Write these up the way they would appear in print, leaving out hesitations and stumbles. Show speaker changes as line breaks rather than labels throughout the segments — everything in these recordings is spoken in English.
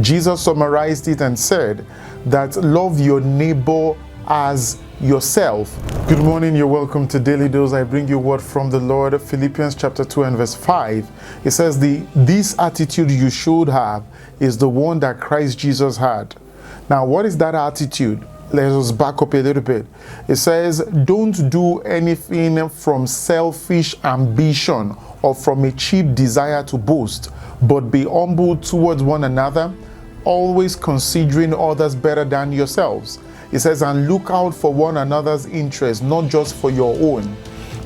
Jesus summarized it and said that love your neighbor as yourself. Good morning, you're welcome to Daily Dose. I bring you word from the Lord. Philippians chapter 2 and verse 5. It says, this attitude you should have is the one that Christ Jesus had. Now, what is that attitude? Let us back up a little bit. It says, don't do anything from selfish ambition or from a cheap desire to boast, but be humble towards one another, always considering others better than yourselves. It says, and look out for one another's interests, not just for your own.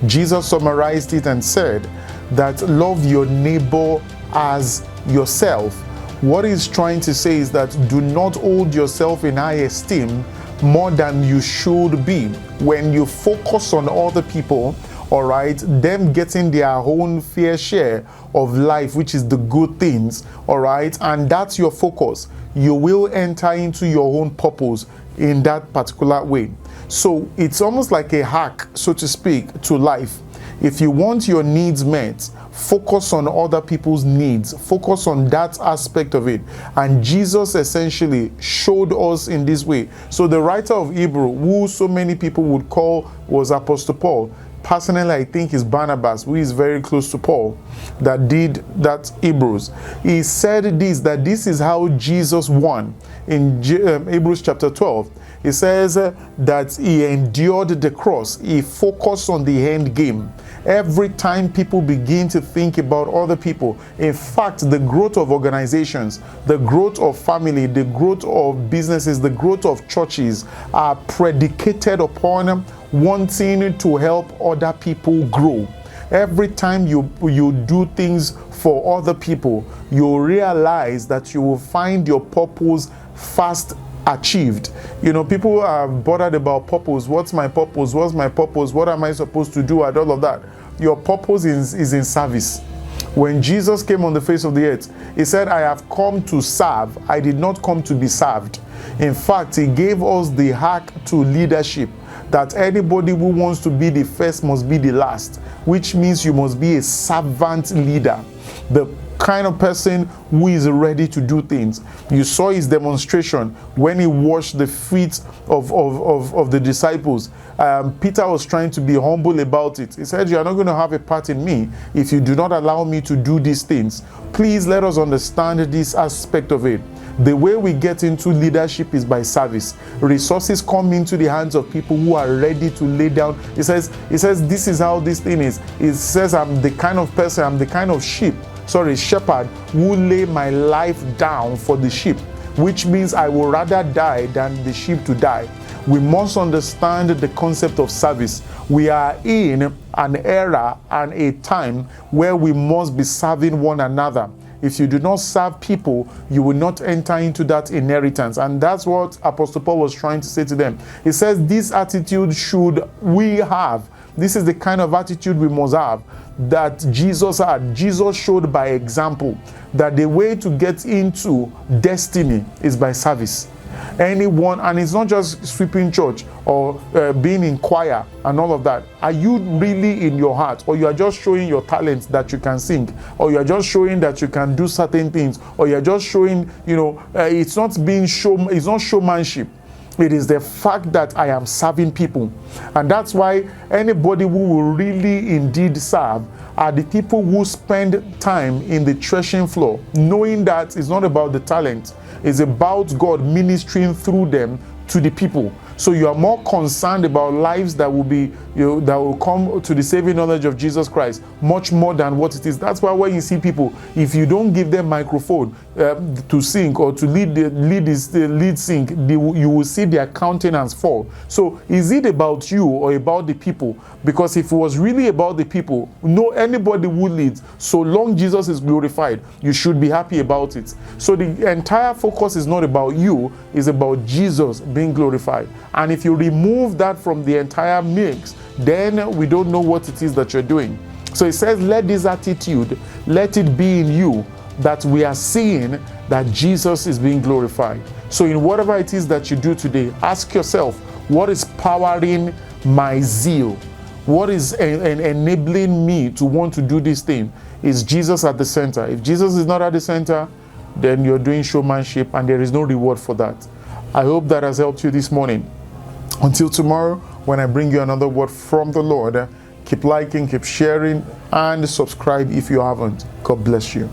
Jesus summarized it and said that love your neighbor as yourself. What he's trying to say is that do not hold yourself in high esteem more than you should be. When you focus on other people, all right, them getting their own fair share of life, which is the good things, all right, and that's your focus, you will enter into your own purpose in that particular way. So it's almost like a hack, so to speak, to life. If you want your needs met, focus on other people's needs. Focus on that aspect of it. And Jesus essentially showed us in this way. So the writer of Hebrew, who so many people would call was Apostle Paul. Personally, I think it's Barnabas, who is very close to Paul, that did that Hebrews. He said this, that this is how Jesus won. In Hebrews chapter 12, it says that he endured the cross. He focused on the end game. Every time people begin to think about other people, in fact, the growth of organizations, the growth of family, the growth of businesses, the growth of churches are predicated upon wanting to help other people grow. Every time you do things for other people, you realize that you will find your purpose fast achieved. You know, people are bothered about purpose. What's my purpose? What's my purpose? What am I supposed to do? And all of that. Your purpose is in service. When Jesus came on the face of the earth, he said, I have come to serve. I did not come to be served. In fact, he gave us the hack to leadership, that anybody who wants to be the first must be the last, which means you must be a servant leader. The kind of person who is ready to do things. You saw his demonstration when he washed the feet of the disciples. Peter was trying to be humble about it. He said, you are not going to have a part in me if you do not allow me to do these things. Please let us understand this aspect of it. The way we get into leadership is by service. Resources come into the hands of people who are ready to lay down. It says this is how this thing is. It says I'm the kind of person, I'm the kind of shepherd who lay my life down for the sheep, which means I will rather die than the sheep to die. We must understand the concept of service. We are in an era and a time where we must be serving one another. If you do not serve people, you will not enter into that inheritance. And that's what Apostle Paul was trying to say to them. He says, this attitude should we have. This is the kind of attitude we must have that Jesus had. Jesus showed by example that the way to get into destiny is by service. Anyone, and it's not just sweeping church or being in choir and all of that. Are you really in your heart, or you are just showing your talent that you can sing, or you are just showing that you can do certain things, or you are just showing, it's not being show, it's not showmanship. It is the fact that I am serving people. And that's why anybody who will really indeed serve are the people who spend time in the threshing floor, knowing that it's not about the talent, it's about God ministering through them to the people. So you are more concerned about lives that will be, that will come to the saving knowledge of Jesus Christ, much more than what it is. That's why when you see people, if you don't give them microphone to sing or to lead sing, you will see their countenance fall. So is it about you or about the people? Because if it was really about the people, no anybody would lead. So long Jesus is glorified, you should be happy about it. So the entire focus is not about you, it's about Jesus being glorified. And if you remove that from the entire mix, then we don't know what it is that you're doing. So it says, let this attitude, let it be in you, that we are seeing that Jesus is being glorified. So in whatever it is that you do today, ask yourself, what is powering my zeal? What is enabling me to want to do this thing? Is Jesus at the center? If Jesus is not at the center, then you're doing showmanship and there is no reward for that. I hope that has helped you this morning. Until tomorrow, when I bring you another word from the Lord, keep liking, keep sharing, and subscribe if you haven't. God bless you.